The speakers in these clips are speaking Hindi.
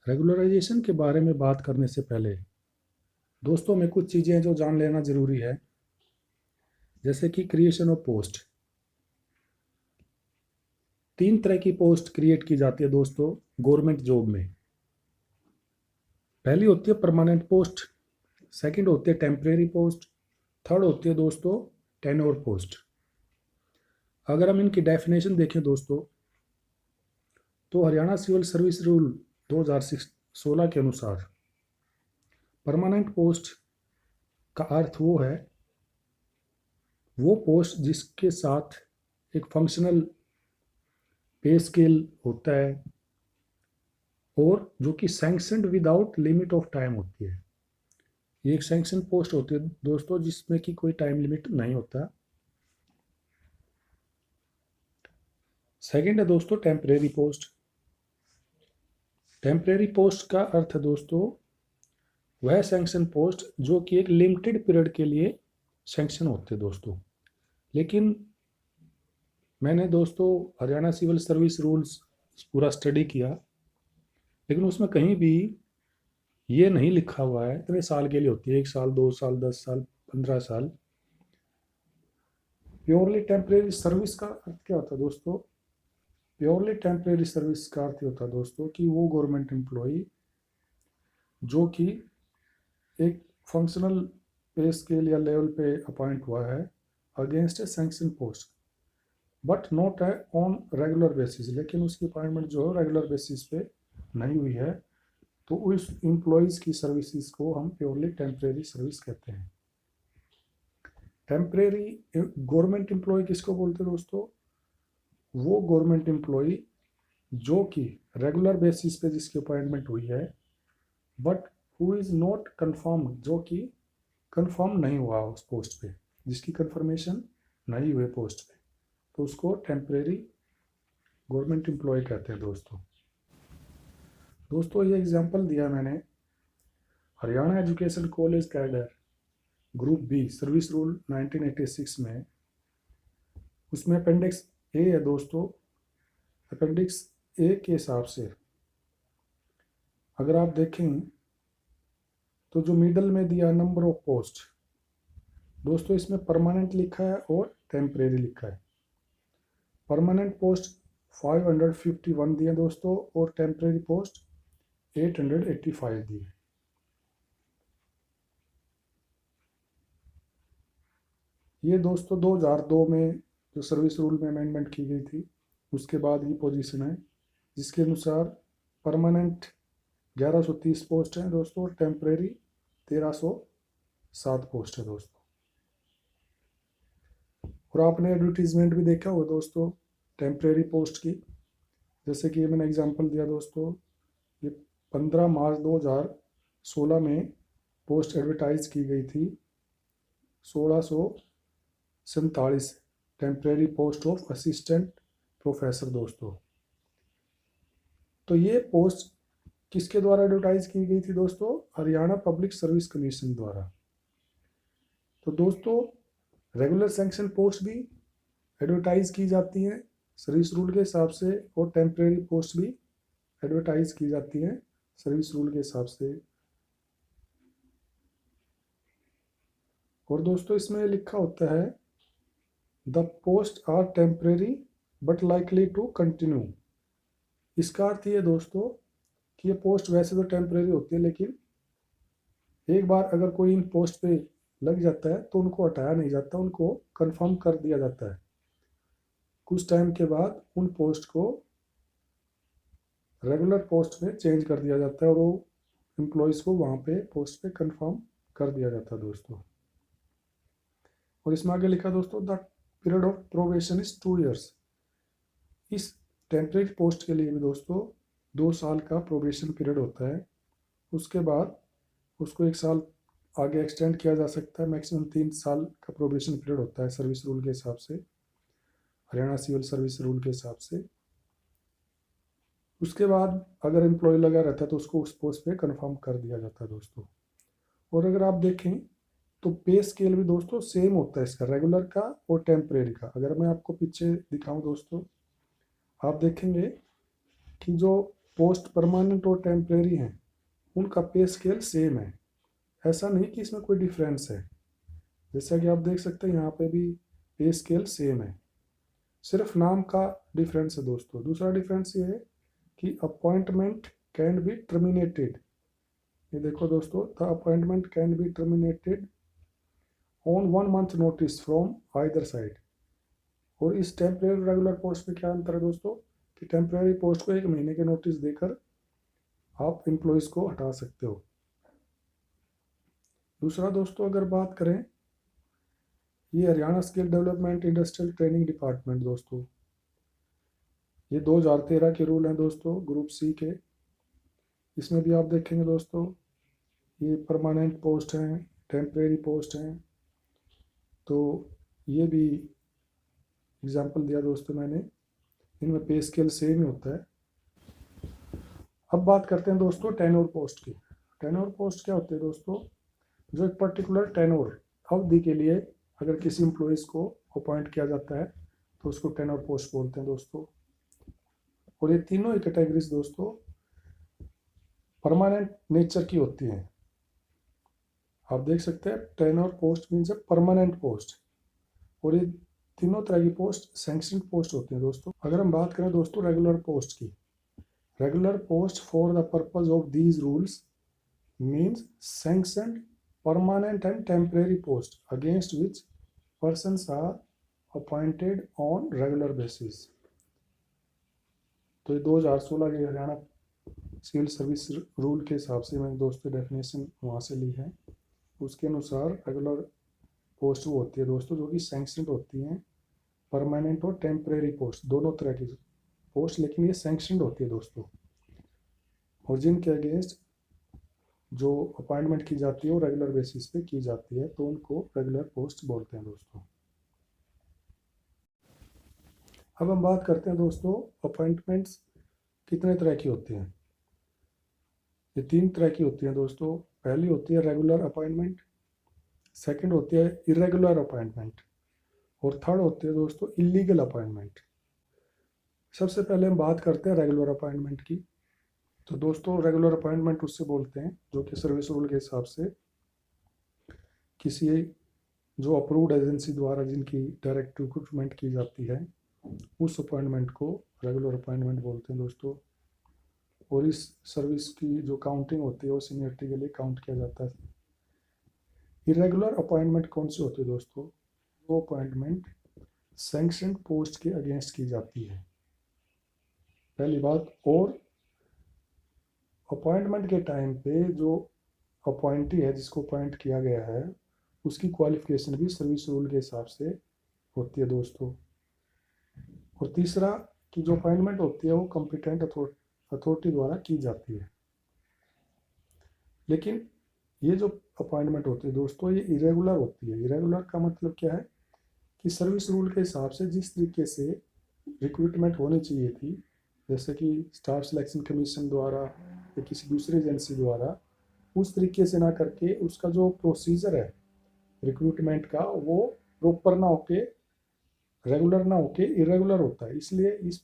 रेगुलराइजेशन के बारे में बात करने से पहले दोस्तों में कुछ चीज़ें जो जान लेना ज़रूरी है, जैसे कि क्रिएशन ऑफ पोस्ट। 3 तरह की पोस्ट क्रिएट की जाती है दोस्तों गवर्नमेंट जॉब में। पहली होती है परमानेंट पोस्ट, सेकंड होती है टेम्परेरी पोस्ट, थर्ड होती है दोस्तों टेन्योर पोस्ट। अगर हम इनकी डेफिनेशन देखें दोस्तों, तो हरियाणा सिविल सर्विस रूल 2016 के अनुसार परमानेंट पोस्ट का अर्थ वो पोस्ट जिसके साथ एक फंक्शनल पे स्केल होता है और जो कि sanctioned without limit of time होती है। ये एक सैंक्शन पोस्ट होती है दोस्तों जिसमें कि कोई टाइम लिमिट नहीं होता। सेकंड है दोस्तों टेम्परेरी पोस्ट। टेम्परेरी पोस्ट का अर्थ है दोस्तों वह सैंक्शन पोस्ट जो कि एक लिमिटेड पीरियड के लिए सैंक्शन होते हैं दोस्तों। लेकिन मैंने दोस्तों हरियाणा सिविल सर्विस रूल्स पूरा स्टडी किया, लेकिन उसमें कहीं भी ये नहीं लिखा हुआ है इतने साल के लिए होती है, 1 साल 2 साल 10 साल 15 साल। प्योरली टेम्परेरी सर्विस का अर्थ क्या होता है दोस्तों? प्योरली टेम्परेरी सर्विस का अर्थ होता है दोस्तों कि वो गवर्नमेंट एम्प्लॉई जो कि एक फंक्शनल पे स्केल या लेवल पे अपॉइंट हुआ है against A sanction post but not है ऑन रेगुलर बेसिस, लेकिन उसकी अपॉइंटमेंट जो है रेगुलर बेसिस पे नहीं हुई है, तो उस एम्प्लॉयज़ की सर्विसेज को हम प्योरली टेम्परेरी सर्विस कहते हैं। टेम्परेरी गवर्नमेंट एम्प्लॉय किसको बोलते हैं दोस्तों? वो गवर्नमेंट एम्प्लॉय जो कि रेगुलर बेसिस पे जिसकी अपॉइंटमेंट हुई है but who is not confirm, जो कि कन्फर्म नहीं हुआ उस पोस्ट पे, जिसकी कन्फर्मेशन नहीं हुई पोस्ट पे, तो उसको टेम्परेरी गवर्नमेंट एम्प्लॉय कहते हैं दोस्तों ये एग्जांपल दिया मैंने Haryana education college cadre group B service rule 1986 में। उसमें अपेंडिक्स ए है दोस्तों। अपेंडिक्स ए के हिसाब से अगर आप देखें तो जो मिडल में दिया नंबर ऑफ पोस्ट दोस्तों, इसमें परमानेंट लिखा है और टेम्परेरी लिखा है। परमानेंट पोस्ट 551 दिए दोस्तों और टेम्परेरी पोस्ट 885 दिए। ये दोस्तों 2002 में जो सर्विस रूल में अमेंडमेंट की गई थी उसके बाद ये पोजीशन है, जिसके अनुसार परमानेंट 1130 पोस्ट हैं दोस्तों और टेम्परेरी 1307 पोस्ट है दोस्तों। और आपने एडवर्टीजमेंट भी देखा होगा दोस्तों टेम्परेरी पोस्ट की, जैसे कि मैंने एग्जांपल दिया दोस्तों, ये 15 मार्च 2016 में पोस्ट एडवर्टाइज की गई थी 1647 temporary post of assistant professor दोस्तों। तो ये पोस्ट किसके द्वारा एडवर्टाइज की गई थी दोस्तों? हरियाणा पब्लिक सर्विस कमीशन द्वारा। तो दोस्तों रेगुलर सैंक्शन पोस्ट भी एडवर्टाइज की जाती हैं सर्विस रूल के हिसाब से और टेम्परेरी पोस्ट भी एडवर्टाइज की जाती हैं सर्विस रूल के हिसाब से। और दोस्तों इसमें लिखा होता है the post are temporary but likely to continue. इसका अर्थ ये दोस्तों कि ये पोस्ट वैसे तो टेम्परेरी होती है, लेकिन एक बार अगर कोई इन पोस्ट पे लग जाता है तो उनको हटाया नहीं जाता, उनको कंफर्म कर दिया जाता है। कुछ टाइम के बाद उन पोस्ट को रेगुलर पोस्ट में चेंज कर दिया जाता है और वो एम्प्लॉयज़ को वहाँ पे पोस्ट पे कंफर्म कर दिया जाता है दोस्तों। और इसमें आगे लिखा दोस्तों the period of probation is 2 years. इस टेम्परेरी पोस्ट के लिए भी दोस्तों 2 साल का प्रोबेशन पीरियड होता है। उसके बाद उसको 1 साल आगे एक्सटेंड किया जा सकता है। मैक्सिमम 3 साल का प्रोबेशन पीरियड होता है सर्विस रूल के हिसाब से, हरियाणा सिविल सर्विस रूल के हिसाब से। उसके बाद अगर एम्प्लॉय लगा रहता है तो उसको उस पोस्ट पे कंफर्म कर दिया जाता है दोस्तों। और अगर आप देखें तो पे स्केल भी दोस्तों सेम होता है इसका, रेगुलर का और टेम्परेरी का। अगर मैं आपको पीछे दिखाऊं दोस्तों, आप देखेंगे कि जो पोस्ट परमानेंट और टेम्परेरी हैं उनका पे स्केल सेम है। ऐसा नहीं कि इसमें कोई डिफरेंस है, जैसा कि आप देख सकते हैं यहाँ पे भी पे स्केल सेम है, सिर्फ नाम का डिफरेंस है दोस्तों। दूसरा डिफरेंस ये है कि अपॉइंटमेंट कैन बी टर्मिनेटेड। ये देखो दोस्तों, the appointment can be terminated on 1 month notice from either side. और इस टेम्परेरी रेगुलर पोस्ट में क्या अंतर है दोस्तों, कि टेम्परेरी पोस्ट को 1 महीने के नोटिस देकर आप एम्प्लॉयज़ को हटा सकते हो। दूसरा दोस्तों, अगर बात करें, ये Haryana skill development industrial training department दोस्तों, ये 2013 के रूल हैं दोस्तों, ग्रुप सी के। इसमें भी आप देखेंगे दोस्तों, ये परमानेंट पोस्ट हैं, टेम्परेरी पोस्ट हैं, तो ये भी एग्जांपल दिया दोस्तों मैंने, इनमें पे स्केल सेम ही होता है। अब बात करते हैं दोस्तों टेन्योर पोस्ट की। टेन्योर पोस्ट क्या होती है दोस्तों, जो एक पर्टिकुलर टेन्योर अवधि के लिए अगर किसी एम्प्लॉयज़ को अपॉइंट किया जाता है तो उसको टेन्योर पोस्ट बोलते हैं दोस्तों। और ये तीनों ही कैटेगरीज दोस्तों परमानेंट नेचर की होती हैं। आप देख सकते हैं tenure post means a permanent post, और ये तीनों तरह की पोस्ट सैंक्शनड पोस्ट होती हैं दोस्तों। अगर हम बात करें दोस्तों रेगुलर पोस्ट की, regular post for the purpose of these rules means sanctioned permanent and temporary post against which persons are appointed on regular basis। तो ये 2016 के हरियाणा सिविल सर्विस रूल के हिसाब से मैंने दोस्तों डेफिनेशन वहाँ से ली है। उसके अनुसार रेगुलर पोस्ट वो होती है दोस्तों जो कि सैंक्शनड होती हैं, परमानेंट और टेम्परेरी पोस्ट दोनों तरह की पोस्ट, लेकिन ये सैंक्शनड होती है दोस्तों। और जिनके अगेंस्ट जो अपॉइंटमेंट की जाती है वो रेगुलर बेसिस पे की जाती है, तो उनको रेगुलर पोस्ट बोलते हैं दोस्तों। अब हम बात करते हैं दोस्तों अपॉइंटमेंट्स कितने तरह की होती हैं। ये 3 तरह की होती हैं दोस्तों। पहली होती है रेगुलर अपॉइंटमेंट, सेकंड होती है इरेगुलर अपॉइंटमेंट, और थर्ड होती है दोस्तों इलीगल अपॉइंटमेंट। सबसे पहले हम बात करते हैं रेगुलर अपॉइंटमेंट की। तो दोस्तों रेगुलर अपॉइंटमेंट उससे बोलते हैं जो कि सर्विस रूल के हिसाब से किसी जो अप्रूव्ड एजेंसी द्वारा जिनकी डायरेक्ट रिक्रूटमेंट की जाती है उस अपॉइंटमेंट को रेगुलर अपॉइंटमेंट बोलते हैं दोस्तों। और इस सर्विस की जो काउंटिंग होती है वो सीनियरिटी के लिए काउंट किया जाता है। इरेगुलर अपॉइंटमेंट कौन सी होती है दोस्तों, वो अपॉइंटमेंट सैंक्शनड पोस्ट के अगेंस्ट की जाती है, पहली बात। और अपॉइंटमेंट के टाइम पे जो अपॉइंटी है जिसको अपॉइंट किया गया है उसकी क्वालिफिकेशन भी सर्विस रूल के हिसाब से होती है दोस्तों। और तीसरा कि जो अपॉइंटमेंट होती है वो कॉम्पिटेंट अथॉरिटी द्वारा की जाती है। लेकिन ये जो अपॉइंटमेंट होती है दोस्तों ये इरेगुलर होती है। इरेगुलर का मतलब क्या है कि सर्विस रूल के हिसाब से जिस तरीके से रिक्रूटमेंट होनी चाहिए थी, जैसे कि स्टाफ सिलेक्शन कमीशन द्वारा या किसी दूसरी एजेंसी द्वारा, उस तरीके से ना करके उसका जो प्रोसीजर है रिक्रूटमेंट का वो प्रॉपर ना होके, रेगुलर ना होके इरेगुलर होता है, इसलिए इस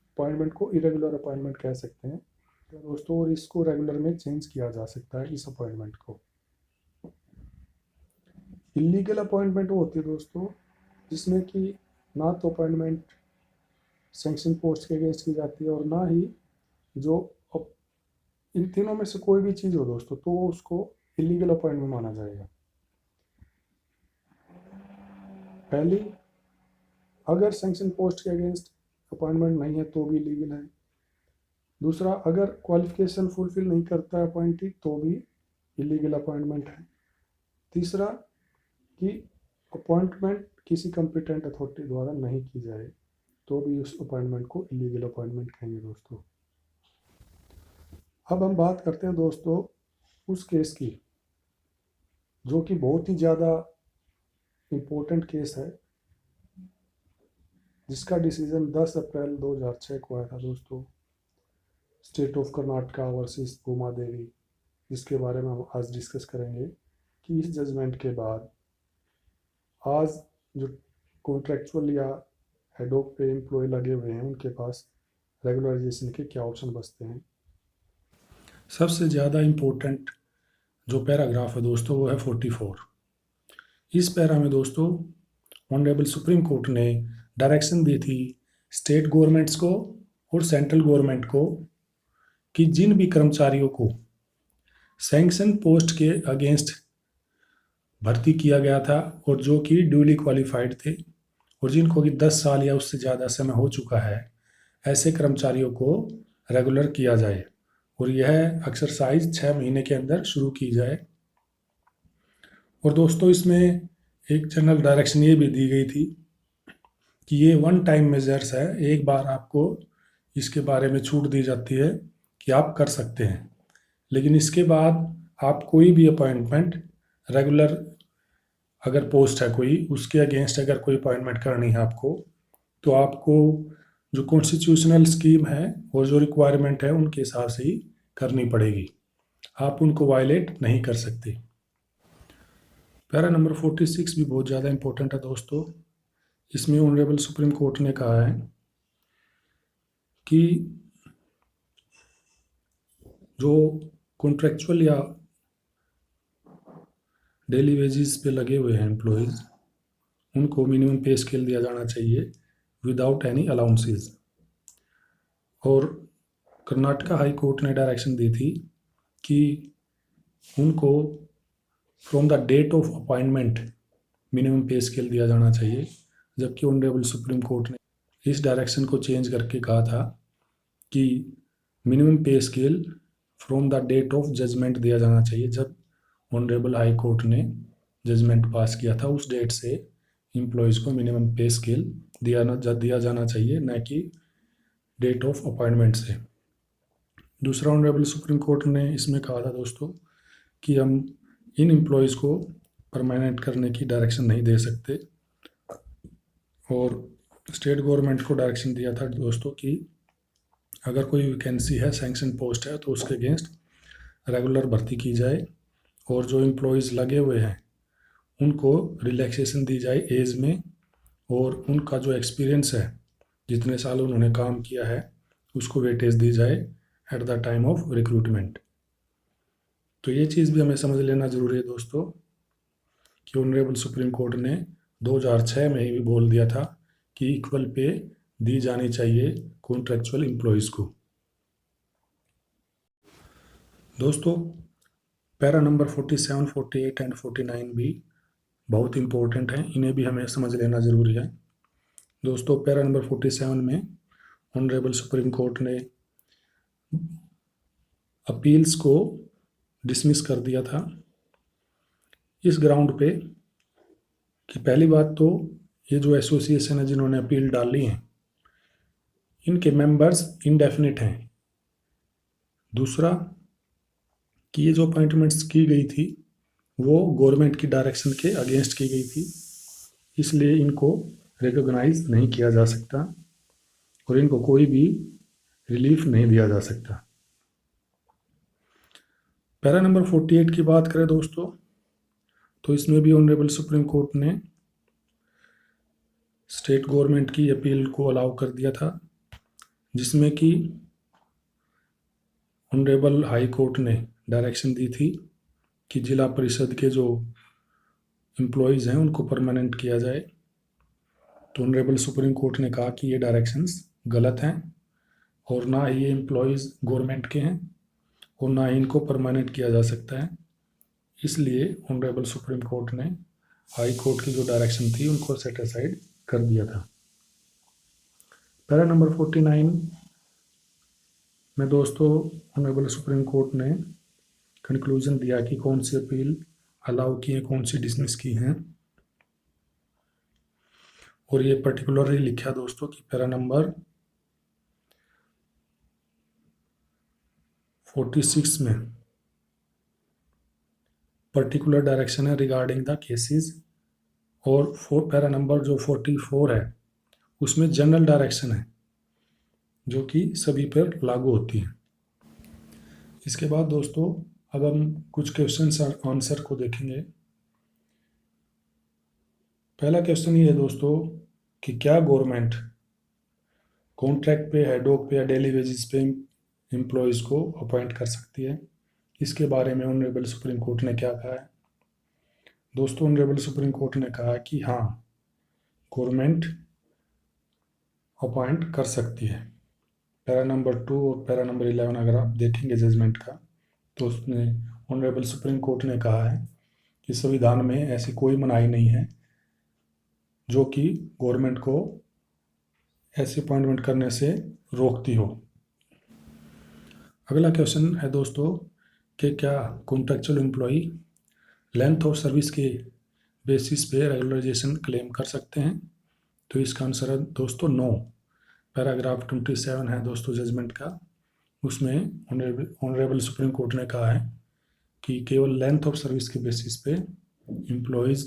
अपॉइंटमेंट को इरेगुलर अपॉइंटमेंट कह सकते हैं दोस्तों। और इसको रेगुलर में चेंज किया जा सकता है इस अपॉइंटमेंट को। इलीगल अपॉइंटमेंट वो होती है दोस्तों जिसमें कि ना तो अपॉइंटमेंट सैंक्शन पोस्ट के अगेंस्ट की जाती है और ना ही जो इन तीनों में से कोई भी चीज़ हो दोस्तों तो उसको इलीगल अपॉइंटमेंट माना जाएगा। पहली, अगर सैंक्शन पोस्ट के अगेंस्ट अपॉइंटमेंट नहीं है तो भी लीगल है। दूसरा, अगर क्वालिफिकेशन फुलफिल नहीं करता है अपॉइंटी तो भी इलीगल अपॉइंटमेंट है। तीसरा कि अपॉइंटमेंट किसी कॉम्पिटेंट अथॉरिटी द्वारा नहीं की जाए तो भी उस अपॉइंटमेंट को इलीगल अपॉइंटमेंट कहेंगे दोस्तों। अब हम बात करते हैं दोस्तों उस केस की जो कि बहुत ही ज़्यादा इम्पोर्टेंट केस है, जिसका डिसीजन 10 अप्रैल 2006 को आया था दोस्तों, state of Karnataka versus Uma Devi, जिसके बारे में हम आज डिस्कस करेंगे कि इस जजमेंट के बाद आज जो कॉन्ट्रेक्चुअल या हेड ऑफ पे एम्प्लॉय लगे हुए हैं उनके पास रेगुलराइजेशन के क्या ऑप्शन बचते हैं। सबसे ज़्यादा इम्पोर्टेंट जो पैराग्राफ है दोस्तों वो है 44। इस पैरा में दोस्तों ऑनरेबल सुप्रीम कोर्ट ने डायरेक्शन दी थी स्टेट गवर्नमेंट्स को और सेंट्रल गवर्नमेंट को कि जिन भी कर्मचारियों को सैंक्शन पोस्ट के अगेंस्ट भर्ती किया गया था और जो कि ड्यूली क्वालिफाइड थे और जिनको कि 10 साल या उससे ज़्यादा समय हो चुका है, ऐसे कर्मचारियों को रेगुलर किया जाए और यह एक्सरसाइज 6 महीने के अंदर शुरू की जाए। और दोस्तों इसमें एक जनरल डायरेक्शन ये भी दी गई थी कि ये वन टाइम मेजर्स है, एक बार आपको इसके बारे में छूट दी जाती है कि आप कर सकते हैं, लेकिन इसके बाद आप कोई भी अपॉइंटमेंट रेगुलर अगर पोस्ट है कोई उसके अगेंस्ट अगर कोई अपॉइंटमेंट करनी है आपको, तो आपको जो कॉन्स्टिट्यूशनल स्कीम है और जो रिक्वायरमेंट है उनके हिसाब से ही करनी पड़ेगी, आप उनको वायलेट नहीं कर सकते। पैरा नंबर 46 भी बहुत ज़्यादा इंपॉर्टेंट है दोस्तों। इसमें ऑनरेबल सुप्रीम कोर्ट ने कहा है कि जो कॉन्ट्रेक्चुअल या डेली वेजेस पे लगे हुए हैं एम्प्लॉयज़, उनको मिनिमम पे स्केल दिया जाना चाहिए विदाउट एनी अलाउंसेस। और कर्नाटका हाई कोर्ट ने डायरेक्शन दी थी कि उनको from the date of appointment minimum pay scale दिया जाना चाहिए, जबकि ऑनरेबल सुप्रीम कोर्ट ने इस डायरेक्शन को चेंज करके कहा था कि minimum pay scale from the date of judgement दिया जाना चाहिए। जब ऑनरेबल हाई कोर्ट ने जजमेंट पास किया था उस डेट से एम्प्लॉयज़ को मिनिमम पे स्केल दिया जाना चाहिए, न कि डेट ऑफ अपॉइंटमेंट से। दूसरा ऑनरेबल सुप्रीम कोर्ट ने इसमें कहा था दोस्तों कि हम इन एम्प्लॉयज़ को परमानेंट करने की डायरेक्शन नहीं दे सकते, और स्टेट गवर्नमेंट को डायरेक्शन दिया था दोस्तों कि अगर कोई वैकेंसी है, सैंक्शन पोस्ट है, तो उसके अगेंस्ट रेगुलर भर्ती की जाए और जो एम्प्लॉयज़ लगे हुए हैं उनको रिलैक्सेशन दी जाए एज में, और उनका जो एक्सपीरियंस है, जितने साल उन्होंने काम किया है, उसको वेटेज दी जाए at the time of recruitment. तो ये चीज़ भी हमें समझ लेना ज़रूरी है दोस्तों कि ऑनरेबल सुप्रीम कोर्ट ने 2006 में ही भी बोल दिया था कि इक्वल पे दी जानी चाहिए कॉन्ट्रेक्चुअल एम्प्लॉयज़ को। दोस्तों पैरा नंबर 47, 48 एंड 49 भी बहुत इंपॉर्टेंट हैं, इन्हें भी हमें समझ लेना ज़रूरी है। दोस्तों पैरा नंबर 47 में ऑनरेबल सुप्रीम कोर्ट ने अपील्स को डिसमिस कर दिया था इस ग्राउंड पे कि पहली बात तो ये जो एसोसिएशन है जिन्होंने अपील डाली है, इनके मेंबर्स इनडेफिनिट हैं। दूसरा कि ये जो अपॉइंटमेंट्स की गई थी वो गवर्नमेंट की डायरेक्शन के अगेंस्ट की गई थी, इसलिए इनको रिकॉग्नाइज नहीं किया जा सकता और इनको कोई भी रिलीफ नहीं दिया जा सकता। पैरा नंबर 48 की बात करें दोस्तों, तो इसमें भी ऑनरेबल सुप्रीम कोर्ट ने स्टेट गवर्नमेंट की अपील को अलाउ कर दिया था, जिसमें कि ऑनरेबल हाई कोर्ट ने डायरेक्शन दी थी कि जिला परिषद के जो एम्प्लॉयज़ हैं उनको परमानेंट किया जाए। तो ऑनरेबल सुप्रीम कोर्ट ने कहा कि ये डायरेक्शंस गलत हैं और ना ही ये एम्प्लॉयज़ गवर्नमेंट के हैं और ना ही इनको परमानेंट किया जा सकता है, इसलिए ऑनरेबल सुप्रीम कोर्ट ने हाई कोर्ट की जो डायरेक्शन थी उनको सेट असाइड कर दिया था। पैरा नंबर 49 में दोस्तों ऑनरेबल सुप्रीम कोर्ट ने कंक्लूजन दिया कि कौन सी अपील अलाउ की है, कौन सी डिसमिस की हैं, और ये पर्टिकुलरली लिखा दोस्तों कि पैरा नंबर 46 में पर्टिकुलर डायरेक्शन है रिगार्डिंग द केसेस, और पैरा नंबर जो 44 है उसमें जनरल डायरेक्शन है जो कि सभी पर लागू होती है। इसके बाद दोस्तों अब हम कुछ क्वेश्चन आंसर को देखेंगे। पहला क्वेश्चन ये है दोस्तों कि क्या गवर्नमेंट कॉन्ट्रैक्ट पे, हेडॉक पे या डेली वेजेस पे एम्प्लॉयज़ को अपॉइंट कर सकती है। इसके बारे में ऑनरेबल सुप्रीम कोर्ट ने क्या कहा है दोस्तों? ऑनरेबल सुप्रीम कोर्ट ने कहा कि हाँ, गवर्नमेंट अपॉइंट कर सकती है। पैरा नंबर 2 और पैरा नंबर 11 अगर आप देखेंगे जजमेंट का, तो उसमें ऑनरेबल सुप्रीम कोर्ट ने कहा है कि संविधान में ऐसी कोई मनाही नहीं है जो कि गवर्नमेंट को ऐसे अपॉइंटमेंट करने से रोकती हो। अगला क्वेश्चन है दोस्तों कि क्या contractual employee length of service के बेसिस पे रेगुलराइजेशन क्लेम कर सकते हैं? तो इसका आंसर है दोस्तों नो। पैराग्राफ 27 है दोस्तों जजमेंट का, उसमें ऑनरेबल सुप्रीम कोर्ट ने कहा है कि केवल लेंथ ऑफ सर्विस के बेसिस पे एम्प्लॉयज़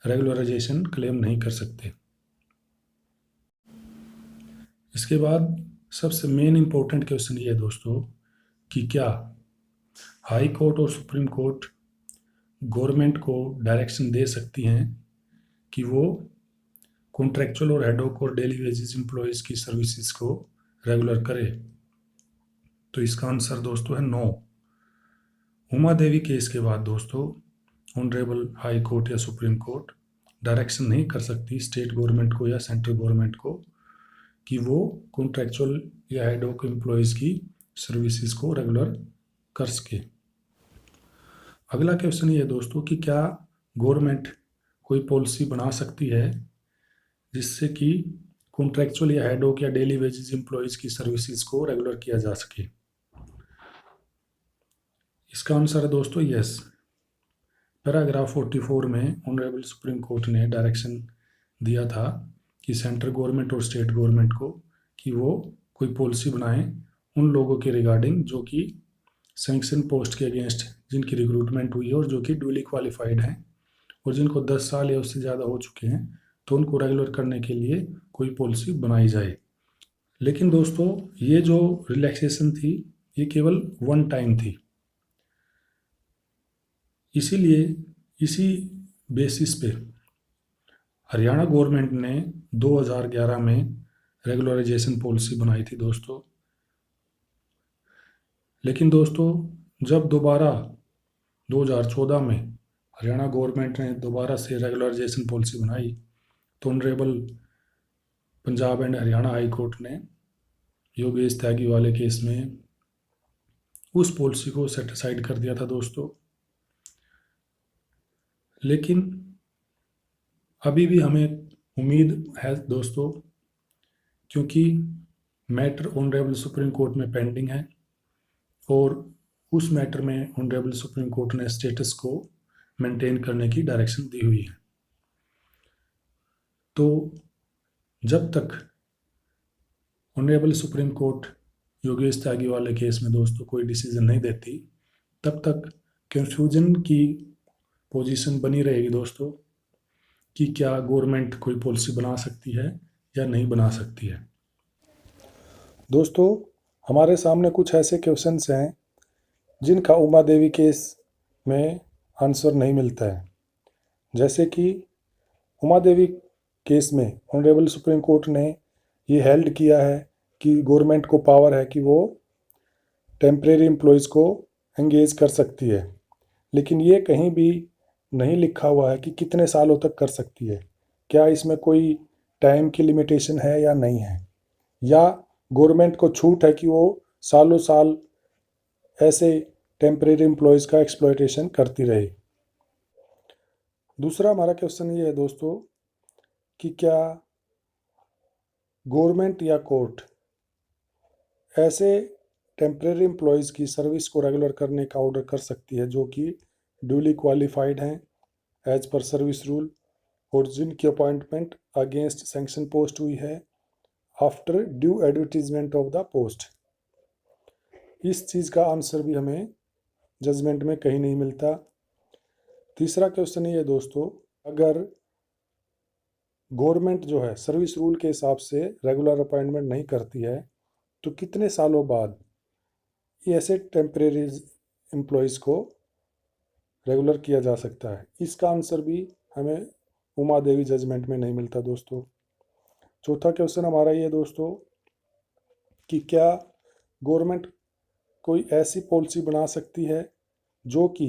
रेगुलराइजेशन क्लेम नहीं कर सकते। इसके बाद सबसे मेन इंपॉर्टेंट क्वेश्चन ये है दोस्तों कि क्या हाई कोर्ट और सुप्रीम कोर्ट गवर्नमेंट को डायरेक्शन दे सकती हैं कि वो कॉन्ट्रैक्चुअल और हेडॉक और डेली वेजेस एम्प्लॉयज़ की सर्विसेज को रेगुलर करे? तो इसका आंसर दोस्तों है नो। उमा देवी केस के बाद दोस्तों ऑनरेबल हाई कोर्ट या सुप्रीम कोर्ट डायरेक्शन नहीं कर सकती स्टेट गवर्नमेंट को या सेंट्रल गवर्नमेंट को कि वो कॉन्ट्रैक्चुअल या हेडॉक एम्प्लॉयज़ की सर्विसेज को रेगुलर कर सके। अगला क्वेश्चन ये है दोस्तों कि क्या गवर्नमेंट कोई पॉलिसी बना सकती है जिससे कि कॉन्ट्रैक्चुअल या हेडॉक या डेली वेजेस एम्प्लॉयज़ की सर्विसेज को रेगुलर किया जा सके? इसका आंसर है दोस्तों यस। पैराग्राफ 44 में ऑनरेबल सुप्रीम कोर्ट ने डायरेक्शन दिया था कि सेंट्रल गवर्नमेंट और स्टेट गवर्नमेंट को कि वो कोई पॉलिसी बनाएं उन लोगों के रिगार्डिंग जो कि सैंक्शन पोस्ट के अगेंस्ट जिनकी रिक्रूटमेंट हुई है और जो कि ड्यूली क्वालिफाइड हैं और जिनको 10 साल या उससे ज़्यादा हो चुके हैं, तो उनको रेगुलर करने के लिए कोई पॉलिसी बनाई जाए। लेकिन दोस्तों ये जो रिलैक्सेशन थी ये केवल वन टाइम थी, इसीलिए इसी बेसिस पे हरियाणा गवर्नमेंट ने 2011 में रेगुलराइजेशन पॉलिसी बनाई थी दोस्तों। लेकिन दोस्तों जब दोबारा 2014 में हरियाणा गवर्नमेंट ने दोबारा से रेगुलराइजेशन पॉलिसी बनाई तो honourable Punjab and Haryana high court ने योगेश त्यागी वाले केस में उस पॉलिसी को सेट असाइड कर दिया था दोस्तों। लेकिन अभी भी हमें उम्मीद है दोस्तों, क्योंकि मैटर ऑनरेबल सुप्रीम कोर्ट में पेंडिंग है और उस मैटर में ऑनरेबल सुप्रीम कोर्ट ने स्टेटस को मेंटेन करने की डायरेक्शन दी हुई है। तो जब तक ऑनरेबल सुप्रीम कोर्ट योगेश त्यागी वाले केस में दोस्तों कोई डिसीजन नहीं देती, तब तक कंफ्यूजन की पोजीशन बनी रहेगी दोस्तों कि क्या गवर्नमेंट कोई पॉलिसी बना सकती है या नहीं बना सकती है। दोस्तों हमारे सामने कुछ ऐसे क्वेश्चंस हैं जिनका उमा देवी केस में आंसर नहीं मिलता है। जैसे कि उमा देवी केस में ऑनरेबल सुप्रीम कोर्ट ने ये हेल्ड किया है कि गवर्नमेंट को पावर है कि वो टेम्परेरी एम्प्लॉयज़ को एंगेज कर सकती है, लेकिन ये कहीं भी नहीं लिखा हुआ है कि कितने सालों तक कर सकती है। क्या इसमें कोई टाइम की लिमिटेशन है या नहीं है, या गवर्नमेंट को छूट है कि वो सालों साल ऐसे टेम्परेरी एम्प्लॉयज़ का एक्सप्लॉयटेशन करती रहे। दूसरा हमारा क्वेश्चन ये है दोस्तों कि क्या गवर्नमेंट या कोर्ट ऐसे टेम्परेरी एम्प्लॉयज़ की सर्विस को रेगुलर करने का ऑर्डर कर सकती है जो कि ड्यूली क्वालिफाइड हैं एज पर सर्विस रूल और जिनकी अपॉइंटमेंट अगेंस्ट सैंक्शन पोस्ट हुई है after due advertisement of the post? इस चीज़ का आंसर भी हमें जजमेंट में कहीं नहीं मिलता। तीसरा क्वेश्चन ये है दोस्तों, अगर गवर्नमेंट जो है सर्विस रूल के हिसाब से रेगुलर अपॉइंटमेंट नहीं करती है तो कितने सालों बाद ये ऐसे टेम्परेरी एम्प्लॉयज़ को रेगुलर किया जा सकता है? इसका आंसर भी हमें उमा देवी जजमेंट में नहीं मिलता दोस्तों। चौथा क्वेश्चन हमारा ये दोस्तों कि क्या गवर्नमेंट कोई ऐसी पॉलिसी बना सकती है जो कि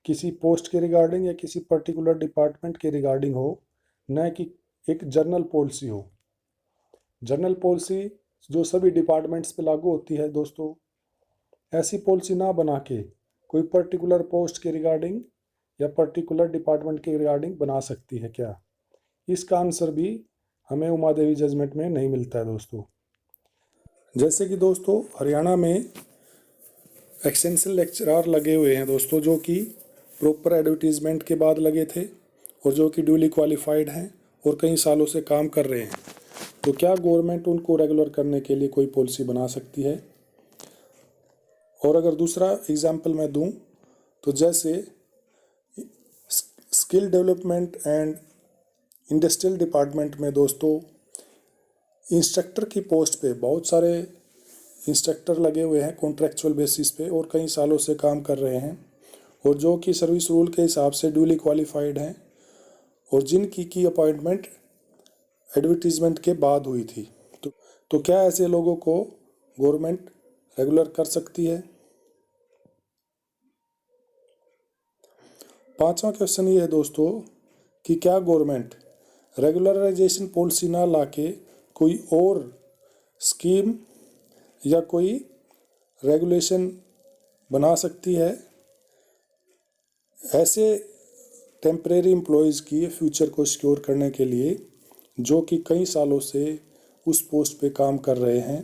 किसी पोस्ट के रिगार्डिंग या किसी पर्टिकुलर डिपार्टमेंट के रिगार्डिंग हो, न कि एक जनरल पॉलिसी हो। जनरल पॉलिसी जो सभी डिपार्टमेंट्स पे लागू होती है दोस्तों, ऐसी पॉलिसी ना बना के कोई पर्टिकुलर पोस्ट के रिगार्डिंग या पर्टिकुलर डिपार्टमेंट के रिगार्डिंग बना सकती है क्या? इसका आंसर भी हमें उमा देवी जजमेंट में नहीं मिलता है दोस्तों। जैसे कि दोस्तों हरियाणा में एक्सटेंशन लेक्चरर लगे हुए हैं दोस्तों, जो कि प्रॉपर एडवर्टीजमेंट के बाद लगे थे और जो कि ड्यूली क्वालिफाइड हैं और कई सालों से काम कर रहे हैं। तो क्या गवर्नमेंट उनको रेगुलर करने के लिए कोई पॉलिसी बना सकती है? और अगर दूसरा एग्जाम्पल मैं दूं तो जैसे skill development and industrial department में दोस्तों इंस्ट्रक्टर की पोस्ट पे बहुत सारे इंस्ट्रक्टर लगे हुए हैं कॉन्ट्रैक्चुअल बेसिस पे और कई सालों से काम कर रहे हैं और जो कि सर्विस रूल के हिसाब से ड्यूली क्वालिफाइड हैं और जिनकी की अपॉइंटमेंट एडवर्टीजमेंट के बाद हुई थी। तो क्या ऐसे लोगों को गवर्नमेंट रेगुलर कर सकती है? पांचवा क्वेश्चन ये है दोस्तों कि क्या गवर्नमेंट रेगुलराइजेशन पॉलिसी ना लाके कोई और स्कीम या कोई रेगुलेशन बना सकती है ऐसे टेम्परेरी एम्प्लॉयज़ की फ्यूचर को सिक्योर करने के लिए जो कि कई सालों से उस पोस्ट पे काम कर रहे हैं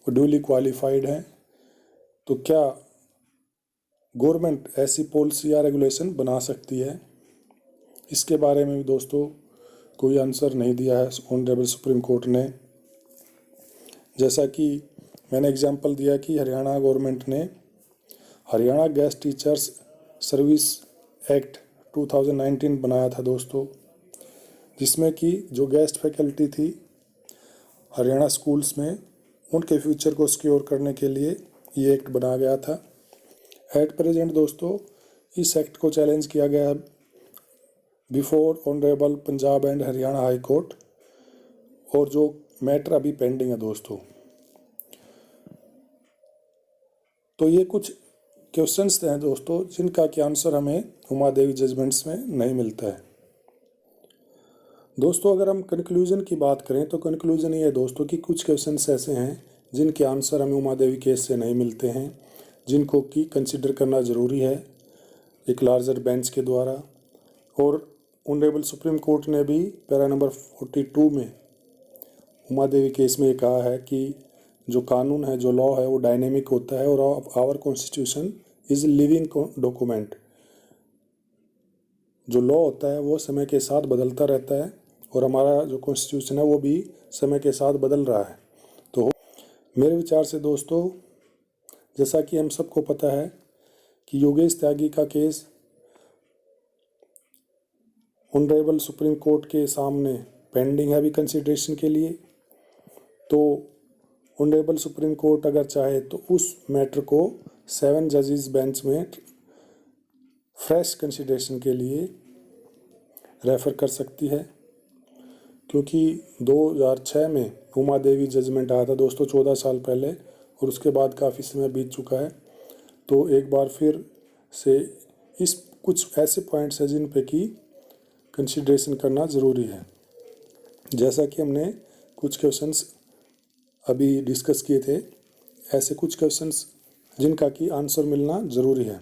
और ड्यूली क्वालिफाइड हैं? तो क्या गवर्नमेंट ऐसी पॉलिसी या रेगुलेशन बना सकती है? इसके बारे में भी दोस्तों कोई आंसर नहीं दिया है ऑनरेबल सुप्रीम कोर्ट ने। जैसा कि मैंने एग्जांपल दिया कि हरियाणा गवर्नमेंट ने Haryana guest teachers service act 2019 बनाया था दोस्तों, जिसमें कि जो गेस्ट फैकल्टी थी हरियाणा स्कूल्स में उनके फ्यूचर को सिक्योर करने के लिए ये एक्ट बनाया गया था। एट प्रेजेंट दोस्तों इस एक्ट को चैलेंज किया गया है before honourable Punjab and Haryana high court और जो मैटर अभी पेंडिंग है दोस्तों। तो ये कुछ क्वेश्चंस हैं दोस्तों जिनका कि आंसर हमें उमा देवी जजमेंट्स में नहीं मिलता है। दोस्तों अगर हम कंक्लूजन की बात करें तो कंक्लूजन ये है दोस्तों कि कुछ क्वेश्चंस ऐसे हैं जिनके आंसर हमें उमा देवी केस से नहीं मिलते हैं, जिनको कि कंसिडर करना ज़रूरी है एक लार्जर बेंच के द्वारा। और ऑनरेबल सुप्रीम कोर्ट ने भी पैरा नंबर 42 में उमा देवी केस में ये कहा है कि जो कानून है, जो लॉ है, वो डायनेमिक होता है और our constitution is living document. जो लॉ होता है वो समय के साथ बदलता रहता है और हमारा जो कॉन्स्टिट्यूशन है वो भी समय के साथ बदल रहा है। तो मेरे विचार से दोस्तों जैसा कि हम सबको पता है कि योगेश त्यागी का केस ऑनरेबल सुप्रीम कोर्ट के सामने पेंडिंग है अभी कंसिडरेशन के लिए। तो ऑनरेबल सुप्रीम कोर्ट अगर चाहे तो उस मैटर को 7 जजेस बेंच में फ्रेश कंसिडरेशन के लिए रेफ़र कर सकती है, क्योंकि 2006 में उमा देवी जजमेंट आया था दोस्तों 14 साल पहले और उसके बाद काफ़ी समय बीत चुका है। तो एक बार फिर से इस कुछ ऐसे पॉइंट्स हैं जिन पे कि कंसिडरेशन करना ज़रूरी है। जैसा कि हमने कुछ क्वेश्चंस अभी डिस्कस किए थे, ऐसे कुछ क्वेश्चंस जिनका कि आंसर मिलना ज़रूरी है।